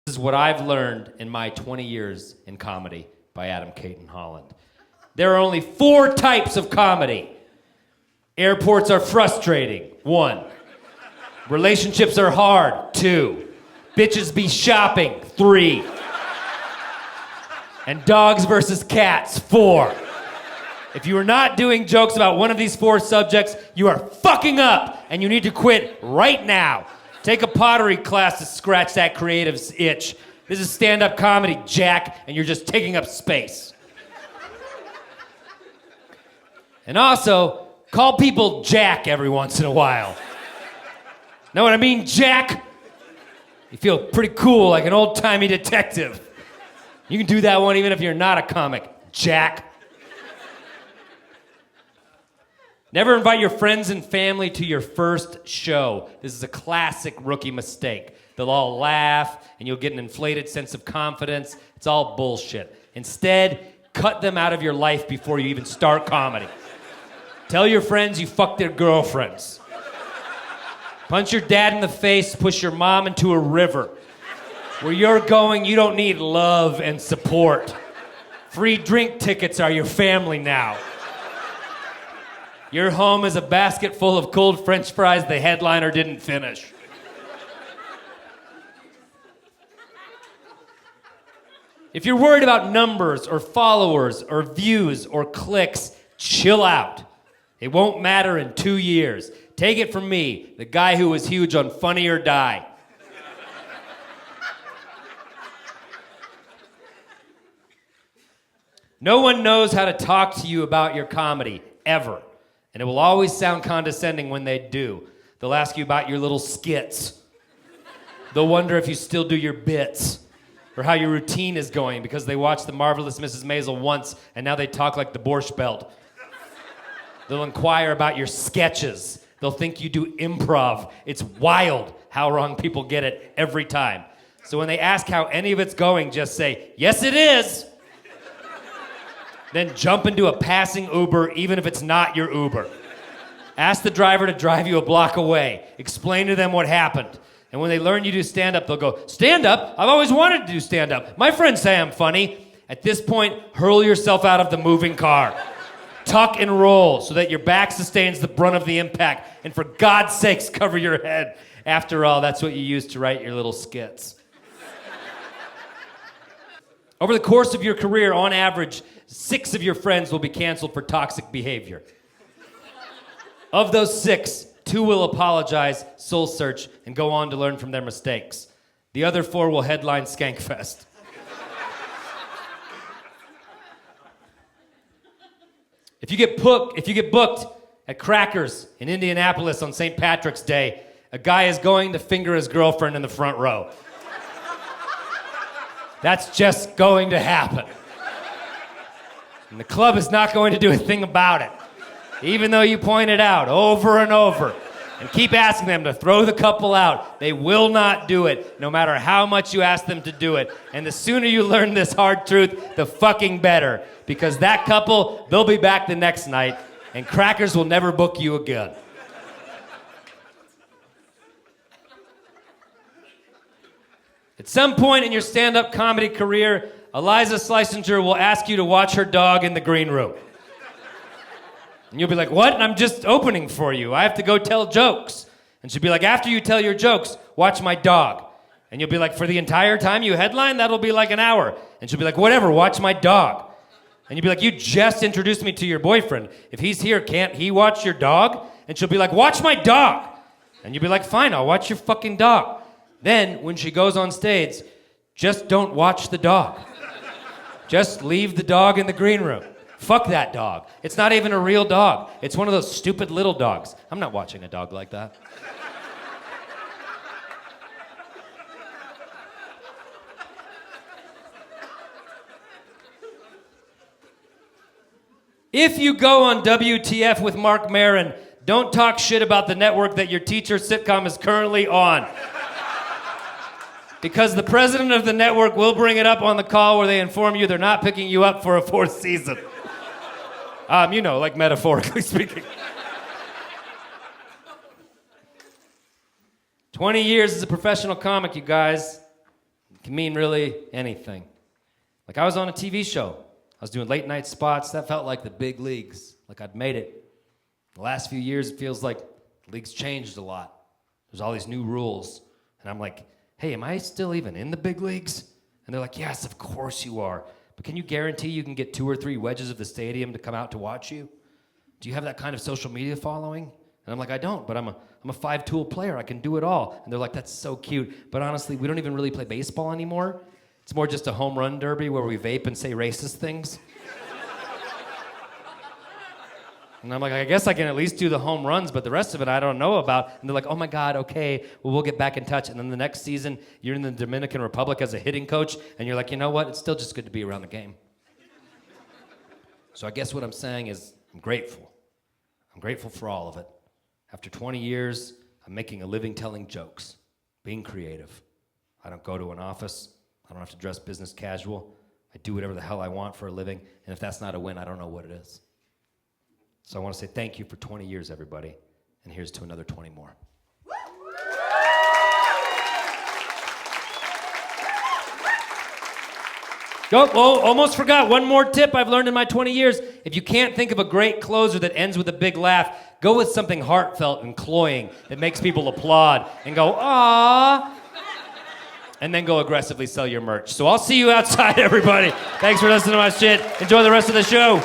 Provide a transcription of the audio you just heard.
This is what I've learned in my 20 years in comedy by Adam Cayton-Holland. There are only 4 types of comedy. Airports are frustrating, 1. Relationships are hard, 2. Bitches be shopping, 3. And dogs versus cats, 4. If you are not doing jokes about one of these 4 subjects, you are fucking up, and you need to quit right now. Take a pottery class to scratch that creative's itch. This is stand-up comedy, Jack, and you're just taking up space. And also, call people Jack every once in a while. Know what I mean, Jack? You feel pretty cool, like an old-timey detective. You can do that one even if you're not a comic, Jack. Never invite your friends and family to your first show. This is a classic rookie mistake. They'll all laugh, and you'll get an inflated sense of confidence. It's all bullshit. Instead, cut them out of your life before you even start comedy. Tell your friends you fucked their girlfriends. Punch your dad in the face, push your mom into a river. Where you're going, you don't need love and support. Free drink tickets are your family now. Your home is a basket full of cold French fries the headliner didn't finish. If you're worried about numbers or followers or views or clicks, chill out. It won't matter in 2 years. Take it from me, the guy who was huge on Funny or Die. No one knows how to talk to you about your comedy, ever. And it will always sound condescending when they do. They'll ask you about your little skits. They'll wonder if you still do your bits. Or how your routine is going because they watched The Marvelous Mrs. Maisel once and now they talk like the Borscht Belt. They'll inquire about your sketches. They'll think you do improv. It's wild how wrong people get it every time. So when they ask how any of it's going, just say, "Yes, it is." Then jump into a passing Uber, even if it's not your Uber. Ask the driver to drive you a block away. Explain to them what happened. And when they learn you do stand-up, they'll go, "Stand-up? I've always wanted to do stand-up. My friends say I'm funny." At this point, hurl yourself out of the moving car. Tuck and roll so that your back sustains the brunt of the impact. And for God's sakes, cover your head. After all, that's what you use to write your little skits. Over the course of your career, on average, 6 of your friends will be canceled for toxic behavior. Of those 6, 2 will apologize, soul search, and go on to learn from their mistakes. The other 4 will headline Skankfest. If you get booked at Crackers in Indianapolis on St. Patrick's Day, a guy is going to finger his girlfriend in the front row. That's just going to happen. And the club is not going to do a thing about it, even though you point it out over and over and keep asking them to throw the couple out. They will not do it, no matter how much you ask them to do it. And the sooner you learn this hard truth, the fucking better. Because that couple, they'll be back the next night, and Crackers will never book you again. At some point in your stand-up comedy career, Eliza Schlesinger will ask you to watch her dog in the green room. And you'll be like, "What? I'm just opening for you. I have to go tell jokes." And she'll be like, "After you tell your jokes, watch my dog." And you'll be like, "For the entire time you headline, that'll be like an hour." And she'll be like, "Whatever, watch my dog." And you'll be like, "You just introduced me to your boyfriend. If he's here, can't he watch your dog?" And she'll be like, "Watch my dog." And you'll be like, "Fine, I'll watch your fucking dog." Then, when she goes on stage, just don't watch the dog. Just leave the dog in the green room. Fuck that dog. It's not even a real dog. It's one of those stupid little dogs. I'm not watching a dog like that. If you go on WTF with Mark Maron, don't talk shit about the network that your teacher sitcom is currently on. Because the president of the network will bring it up on the call where they inform you they're not picking you up for a 4th season. Like metaphorically speaking. 20 years as a professional comic, you guys. It can mean really anything. Like I was on a TV show. I was doing late night spots. That felt like the big leagues, like I'd made it. The last few years, it feels like the league's changed a lot. There's all these new rules. And I'm like, hey, am I still even in the big leagues? And they're like, yes, of course you are. But can you guarantee you can get 2 or 3 wedges of the stadium to come out to watch you? Do you have that kind of social media following? And I'm like, I don't, but I'm a 5-tool player. I can do it all. And they're like, that's so cute. But honestly, we don't even really play baseball anymore. It's more just a home run derby where we vape and say racist things. And I'm like, I guess I can at least do the home runs, but the rest of it I don't know about. And they're like, oh my God, okay, well, we'll get back in touch. And then the next season, you're in the Dominican Republic as a hitting coach, and you're like, you know what? It's still just good to be around the game. So I guess what I'm saying is I'm grateful. I'm grateful for all of it. After 20 years, I'm making a living telling jokes, being creative. I don't go to an office. I don't have to dress business casual. I do whatever the hell I want for a living, and if that's not a win, I don't know what it is. So I want to say thank you for 20 years, everybody, and here's to another 20 more. Oh, almost forgot. One more tip I've learned in my 20 years. If you can't think of a great closer that ends with a big laugh, go with something heartfelt and cloying that makes people applaud and go, "Aww," and then go aggressively sell your merch. So I'll see you outside, everybody. Thanks for listening to my shit. Enjoy the rest of the show.